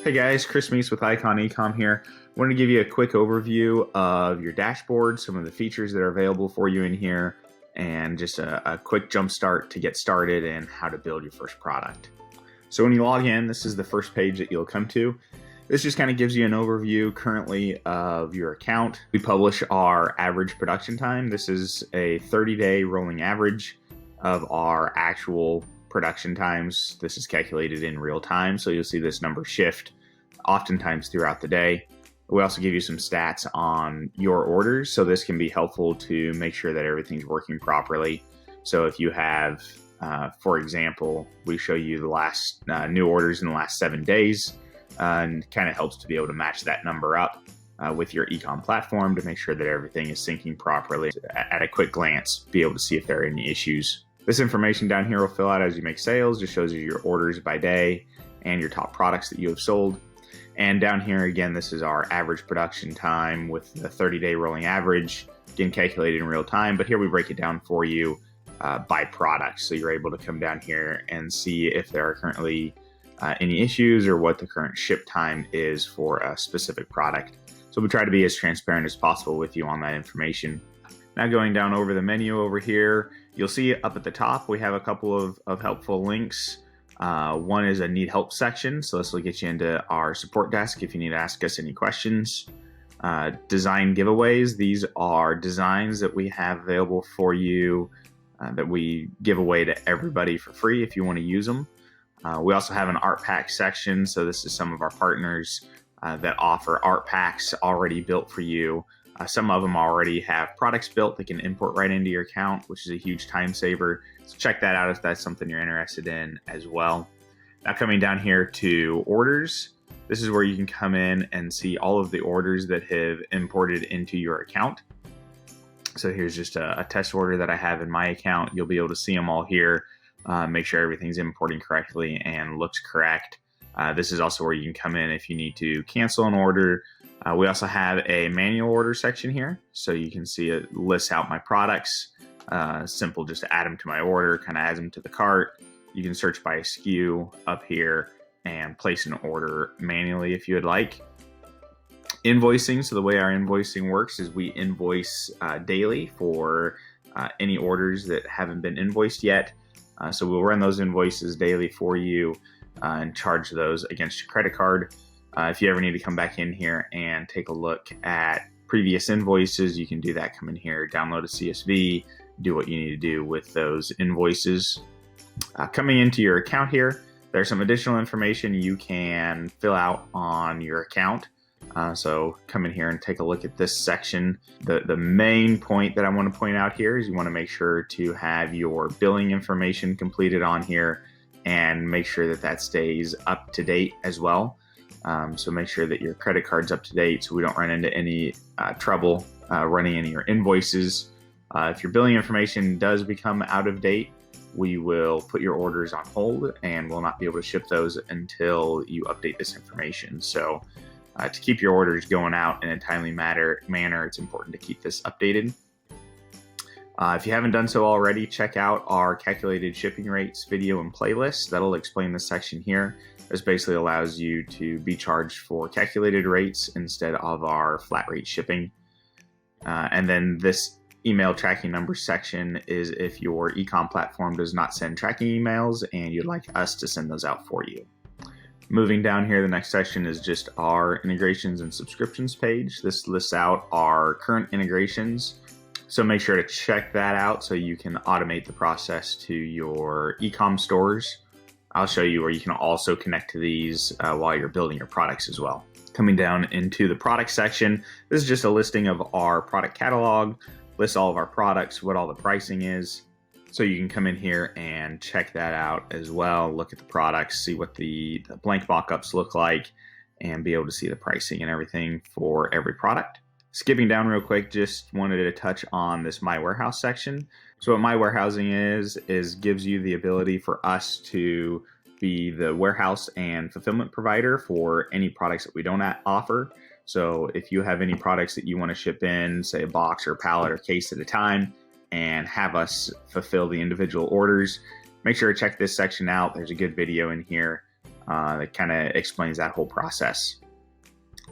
Hey guys, Chris Meese with Icon Ecom here. I wanted to give you a quick overview of your dashboard, some of the features that are available for you in here, and just a quick jump start to get started and how to build your first product. So when you log in, this is the first page that you'll come to. This just kind of gives you an overview currently of your account. We publish our average production time. This is a 30-day rolling average of our actual production times. This is calculated in real time, so you'll see this number shift oftentimes throughout the day. We also give you some stats on your orders, so this can be helpful to make sure that everything's working properly. So if you have, for example, we show you the last new orders in the last 7 days, and kind of helps to be able to match that number up with your ecom platform to make sure that everything is syncing properly. At a quick glance, be able to see if there are any issues. This information down here will fill out as you make sales, just shows you your orders by day and your top products that you have sold. And down here, again, this is our average production time with the 30-day rolling average, again, calculated in real time. But here we break it down for you by product. So you're able to come down here and see if there are currently any issues or what the current ship time is for a specific product. So we try to be as transparent as possible with you on that information. Now going down over the menu over here, you'll see up at the top we have a couple of helpful links. One is a need help section, so this will get you into our support desk if you need to ask us any questions. Design giveaways, these are designs that we have available for you that we give away to everybody for free if you want to use them. We also have an art pack section, so this is some of our partners that offer art packs already built for you. Some of them already have products built that can import right into your account, which is a huge time saver. So check that out if that's something you're interested in as well. Now coming down here to orders, this is where you can come in and see all of the orders that have imported into your account. So here's just a test order that I have in my account. You'll be able to see them all here. Make sure everything's importing correctly and looks correct. This is also where you can come in if you need to cancel an order. We also have a manual order section here, so you can see it lists out my products. Simple, just to add them to my order, kind of adds them to the cart. You can search by SKU up here and place an order manually if you would like. Invoicing, so the way our invoicing works is we invoice daily for any orders that haven't been invoiced yet. So we'll run those invoices daily for you and charge those against your credit card. If you ever need to come back in here and take a look at previous invoices, you can do that. Come in here, download a CSV, do what you need to do with those invoices. Coming into your account here, there's some additional information you can fill out on your account. So come in here and take a look at this section. The main point that I want to point out here is you want to make sure to have your billing information completed on here and make sure that that stays up to date as well. So make sure that your credit card's up to date so we don't run into any trouble running any of your invoices. If your billing information does become out of date, we will put your orders on hold and will not be able to ship those until you update this information. So to keep your orders going out in a timely manner, it's important to keep this updated. If you haven't done so already, check out our calculated shipping rates video and playlist. That'll explain this section here. This basically allows you to be charged for calculated rates instead of our flat rate shipping. And then this email tracking number section is if your ecom platform does not send tracking emails and you'd like us to send those out for you. Moving down here, the next section is just our integrations and subscriptions page. This lists out our current integrations. So make sure to check that out so you can automate the process to your ecom stores. I'll show you where you can also connect to these while you're building your products as well. Coming down into the product section, this is just a listing of our product catalog, lists all of our products, what all the pricing is. So you can come in here and check that out as well, look at the products, see what the blank mockups look like, and be able to see the pricing and everything for every product. Skipping down real quick, just wanted to touch on this My Warehouse section. So what My Warehousing is gives you the ability for us to be the warehouse and fulfillment provider for any products that we don't offer. So if you have any products that you want to ship in, say a box or a pallet or case at a time, and have us fulfill the individual orders, make sure to check this section out. There's a good video in here that kind of explains that whole process.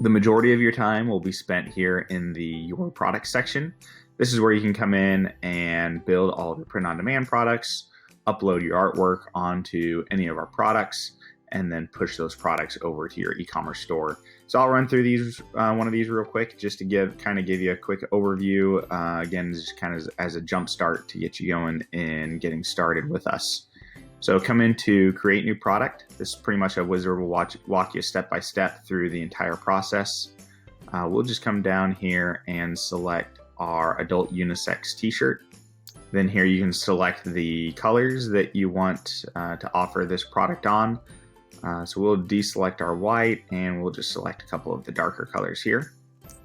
The majority of your time will be spent here in the Your Products section. This is where you can come in and build all of your print-on-demand products, upload your artwork onto any of our products, and then push those products over to your e-commerce store. So I'll run through these, one of these real quick, just to give you a quick overview. Again, just kind of as a jump start to get you going and getting started with us. So come into create new product. This is pretty much a wizard will walk you step by step through the entire process. We'll just come down here and select our adult unisex t-shirt. Then here you can select the colors that you want to offer this product on. So we'll deselect our white and we'll just select a couple of the darker colors here.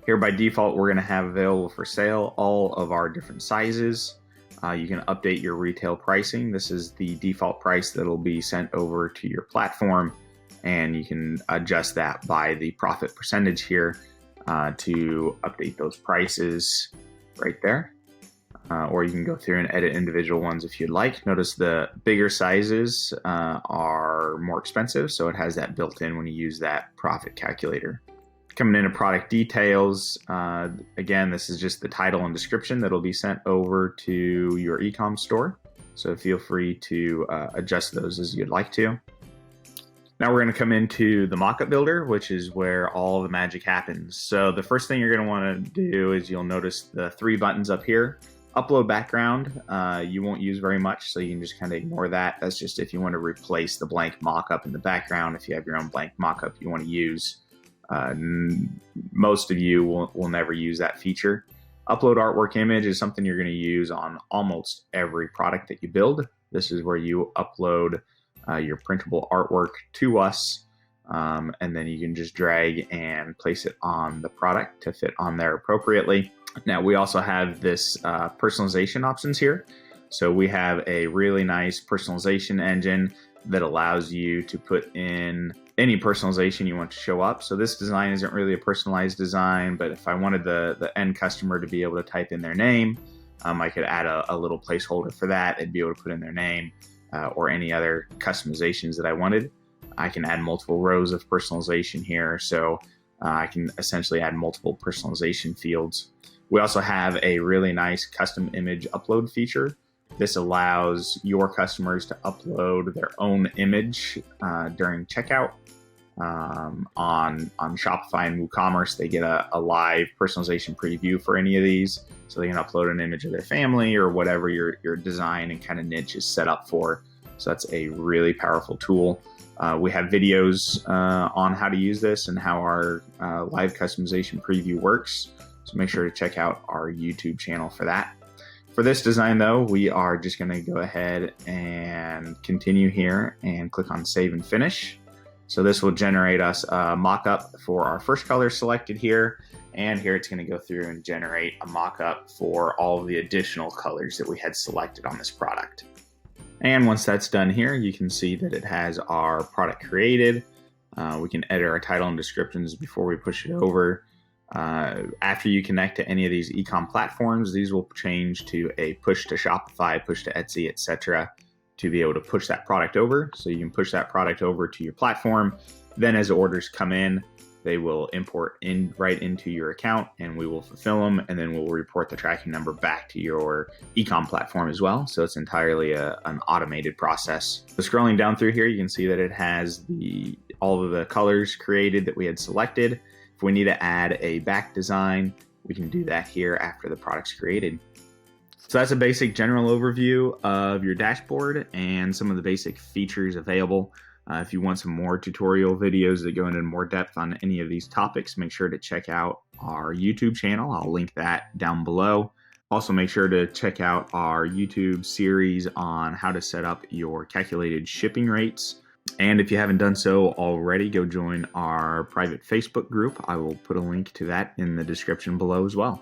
Here by default, we're going to have available for sale all of our different sizes. You can update your retail pricing. This is the default price that'll be sent over to your platform, and you can adjust that by the profit percentage here to update those prices right there. Or you can go through and edit individual ones if you'd like. Notice the bigger sizes are more expensive, so it has that built in when you use that profit calculator. Coming into product details, again, this is just the title and description that'll be sent over to your e-com store. So feel free to adjust those as you'd like to. Now we're going to come into the Mockup Builder, which is where all the magic happens. So the first thing you're going to want to do is you'll notice the 3 buttons up here. Upload background, you won't use very much, so you can just kind of ignore that. That's just if you want to replace the blank mockup in the background. If you have your own blank mockup you want to use. Most of you will never use that feature. Upload artwork image is something you're going to use on almost every product that you build. This is where you upload your printable artwork to us, and then you can just drag and place it on the product to fit on there appropriately. Now we also have this personalization options here. So we have a really nice personalization engine that allows you to put in any personalization you want to show up. So this design isn't really a personalized design, but if I wanted the end customer to be able to type in their name, I could add a little placeholder for that. They'd be able to put in their name or any other customizations that I wanted. I can add multiple rows of personalization here. So I can essentially add multiple personalization fields. We also have a really nice custom image upload feature. This allows your customers to upload their own image during checkout. On Shopify and WooCommerce, they get a live personalization preview for any of these. So they can upload an image of their family or whatever your design and kind of niche is set up for. So that's a really powerful tool. We have videos on how to use this and how our live customization preview works. So make sure to check out our YouTube channel for that. For this design though, we are just going to go ahead and continue here and click on Save and Finish. So this will generate us a mock-up for our first color selected here. And here it's going to go through and generate a mock-up for all of the additional colors that we had selected on this product. And once that's done here, you can see that it has our product created. We can edit our title and descriptions before we push it over. After you connect to any of these e-com platforms, these will change to a push to Shopify, push to Etsy, etc. to be able to push that product over. So you can push that product over to your platform. Then as orders come in, they will import right into your account and we will fulfill them, and then we'll report the tracking number back to your e-com platform as well. So it's entirely an automated process. So scrolling down through here, you can see that it has all of the colors created that we had selected. If we need to add a back design, we can do that here after the product's created. So that's a basic general overview of your dashboard and some of the basic features available. If you want some more tutorial videos that go into more depth on any of these topics, make sure to check out our YouTube channel. I'll link that down below. Also, make sure to check out our YouTube series on how to set up your calculated shipping rates. And if you haven't done so already, go join our private Facebook group. I will put a link to that in the description below as well.